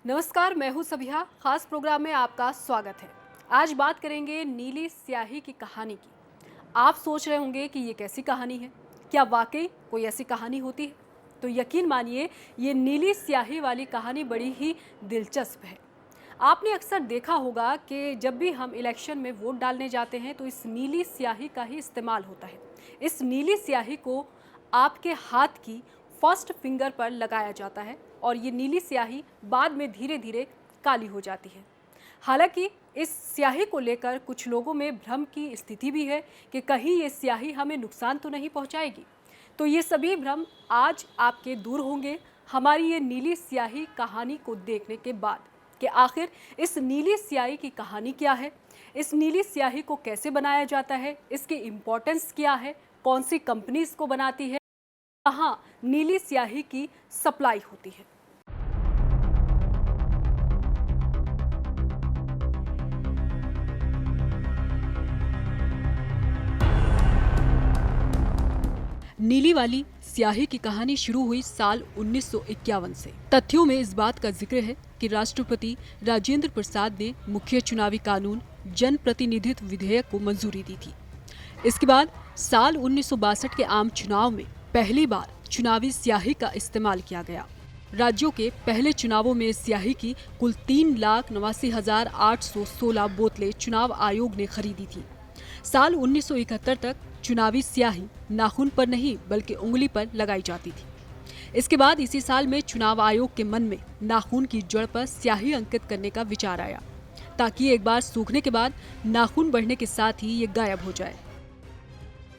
नमस्कार, मैं हूं सबिहा। खास प्रोग्राम में आपका स्वागत है। आज बात करेंगे नीली स्याही की कहानी की। आप सोच रहे होंगे कि ये कैसी कहानी है, क्या वाकई कोई ऐसी कहानी होती है? तो यकीन मानिए, ये नीली स्याही वाली कहानी बड़ी ही दिलचस्प है। आपने अक्सर देखा होगा कि जब भी हम इलेक्शन में वोट डालने जाते हैं तो इस नीली स्याही का ही इस्तेमाल होता है। इस नीली स्याही को आपके हाथ की फर्स्ट फिंगर पर लगाया जाता है और ये नीली स्याही बाद में धीरे धीरे काली हो जाती है। हालांकि इस स्याही को लेकर कुछ लोगों में भ्रम की स्थिति भी है कि कहीं ये स्याही हमें नुकसान तो नहीं पहुंचाएगी। तो ये सभी भ्रम आज आपके दूर होंगे हमारी ये नीली स्याही कहानी को देखने के बाद, कि आखिर इस नीली स्याही की कहानी क्या है, इस नीली स्याही को कैसे बनाया जाता है, इसकी इम्पोर्टेंस क्या है, कौन सी कंपनी इसको बनाती है, कहाँ नीली स्याही की सप्लाई होती है। नीली वाली स्याही की कहानी शुरू हुई साल 1951 से। तथ्यों में इस बात का जिक्र है कि राष्ट्रपति राजेंद्र प्रसाद ने मुख्य चुनावी कानून जन प्रतिनिधित्व विधेयक को मंजूरी दी थी। इसके बाद साल 1962 के आम चुनाव में पहली बार चुनावी स्याही का इस्तेमाल किया गया। राज्यों के पहले चुनावों में स्याही की कुल 3,89,816 बोतलें चुनाव आयोग ने खरीदी थी। साल 1971 तक चुनावी स्याही नाखून पर नहीं बल्कि उंगली पर लगाई जाती थी। इसके बाद इसी साल में चुनाव आयोग के मन में नाखून की जड़ पर स्याही अंकित करने का विचार आया, ताकि एक बार सूखने के बाद नाखून बढ़ने के साथ ही ये गायब हो जाए।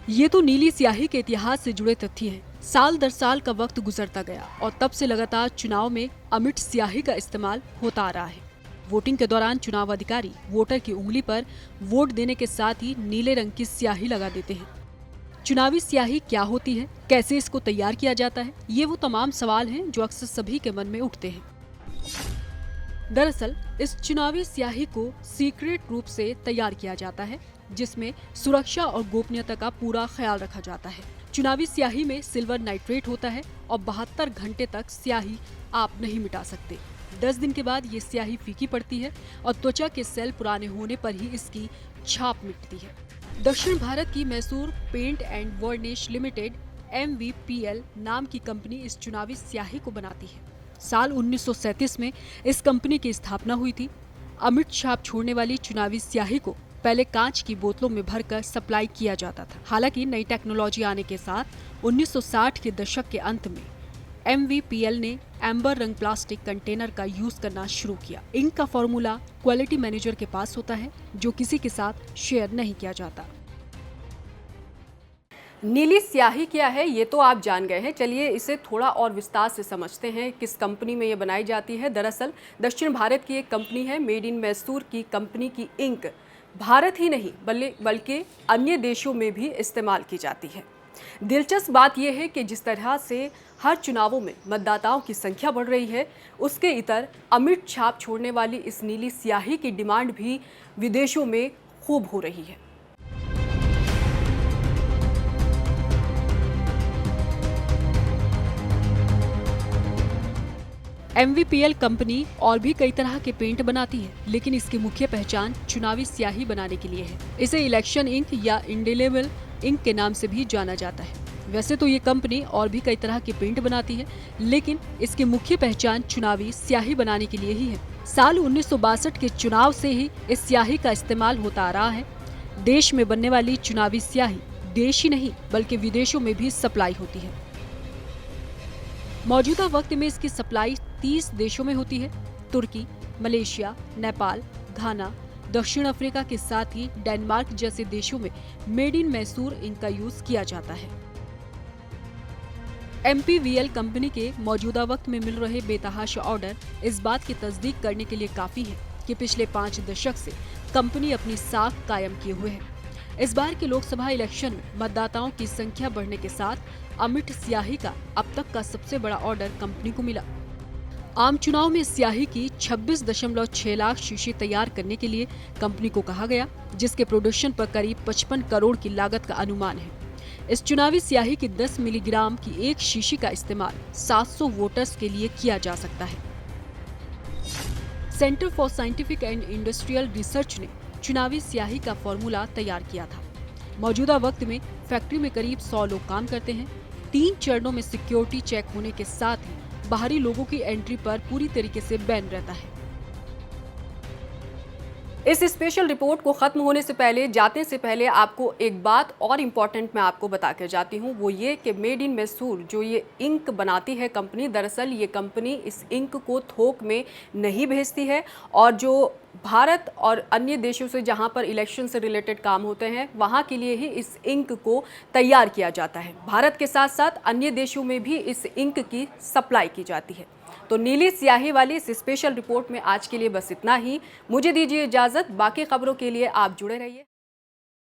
ये तो नीली स्याही के इतिहास से जुड़े तथ्य हैं। साल दर साल का वक्त गुजरता गया और तब से लगातार चुनाव में अमिट स्याही का इस्तेमाल होता आ रहा है। वोटिंग के दौरान चुनाव अधिकारी वोटर की उंगली पर वोट देने के साथ ही नीले रंग की स्याही लगा देते हैं। चुनावी स्याही क्या होती है, कैसे इसको तैयार किया जाता है, ये वो तमाम सवाल हैं जो अक्सर सभी के मन में उठते हैं। दरअसल इस चुनावी स्याही को सीक्रेट रूप से तैयार किया जाता है, जिसमें सुरक्षा और गोपनीयता का पूरा ख्याल रखा जाता है। चुनावी स्याही में सिल्वर नाइट्रेट होता है और 72 घंटे तक स्याही आप नहीं मिटा सकते। 10 दिन के बाद ये स्याही फीकी पड़ती है और त्वचा के सेल पुराने होने पर ही इसकी छाप मिटती है। दक्षिण भारत की Mysore paint and varnish limited MVPL नाम की कंपनी इस चुनावी स्याही को बनाती है। साल 1937 में इस कंपनी की स्थापना हुई थी। अमिट छाप छोड़ने वाली चुनावी स्याही को पहले कांच की बोतलों में भरकर सप्लाई किया जाता था। हालांकि नई टेक्नोलॉजी आने के साथ 1960 के दशक के अंत में MVPL ने एम्बर रंग प्लास्टिक कंटेनर का यूज करना शुरू किया। इंक का फॉर्मूला क्वालिटी मैनेजर के पास होता है, जो किसी के साथ शेयर नहीं किया जाता। नीली स्याही क्या है ये तो आप जान गए हैं। चलिए इसे थोड़ा और विस्तार से समझते हैं, किस कंपनी में ये बनाई जाती है। दरअसल दक्षिण भारत की एक कंपनी है, मेड इन मैसूर की कंपनी की इंक भारत ही नहीं बल्कि अन्य देशों में भी इस्तेमाल की जाती है। दिलचस्प बात यह है कि जिस तरह से हर चुनावों में मतदाताओं की संख्या बढ़ रही है, उसके इतर अमिट छाप छोड़ने वाली इस नीली स्याही की डिमांड भी विदेशों में खूब हो रही है। MVPL कंपनी और भी कई तरह के पेंट बनाती है, लेकिन इसकी मुख्य पहचान चुनावी स्याही बनाने के लिए है। इसे इलेक्शन इंक या इंडेलेबल इंक के नाम से भी जाना जाता है। वैसे तो ये कंपनी और भी कई तरह के पेंट बनाती है, लेकिन इसकी मुख्य पहचान चुनावी स्याही बनाने के लिए ही है। साल 1962 के चुनाव से ही इस स्याही का इस्तेमाल होता आ रहा है। देश में बनने वाली चुनावी स्याही देश ही नहीं बल्कि विदेशों में भी सप्लाई होती है। मौजूदा वक्त में इसकी सप्लाई 30 देशों में होती है। तुर्की, मलेशिया, नेपाल, घाना, दक्षिण अफ्रीका के साथ ही डेनमार्क जैसे देशों में मेड इन मैसूर इंक का यूज किया जाता है। MPVL कंपनी के मौजूदा वक्त में मिल रहे बेतहाशा ऑर्डर इस बात की तस्दीक करने के लिए काफी है कि पिछले 5 दशक से कंपनी अपनी साख कायम किए हुए है। इस बार के लोकसभा इलेक्शन में मतदाताओं की संख्या बढ़ने के साथ अमिट स्याही का अब तक का सबसे बड़ा ऑर्डर कंपनी को मिला। आम चुनाव में स्याही की 26.6 लाख शीशी तैयार करने के लिए कंपनी को कहा गया, जिसके प्रोडक्शन पर करीब 55 करोड़ की लागत का अनुमान है। इस चुनावी स्याही की 10 मिलीग्राम की एक शीशी का इस्तेमाल 700 वोटर्स के लिए किया जा सकता है। Centre for scientific and industrial research ने चुनावी स्याही का फॉर्मूला तैयार किया था। मौजूदा वक्त में फैक्ट्री में करीब 100 लोग काम करते हैं। 3 चरणों में सिक्योरिटी चेक होने के साथ ही बाहरी लोगों की एंट्री पर पूरी तरीके से बैन रहता है। इस स्पेशल रिपोर्ट को खत्म होने से पहले, जाते से पहले आपको एक बात और इम्पॉर्टेंट मैं आपको बता कर जाती हूँ, वो ये कि मेड इन मैसूर जो ये इंक बनाती है कंपनी, दरअसल ये कंपनी इस इंक को थोक में नहीं भेजती है और जो भारत और अन्य देशों से जहां पर इलेक्शन से रिलेटेड काम होते हैं वहां के लिए ही इस इंक को तैयार किया जाता है। भारत के साथ साथ अन्य देशों में भी इस इंक की सप्लाई की जाती है। तो नीली स्याही वाली इस स्पेशल रिपोर्ट में आज के लिए बस इतना ही। मुझे दीजिए इजाजत, बाकी खबरों के लिए आप जुड़े रहिए।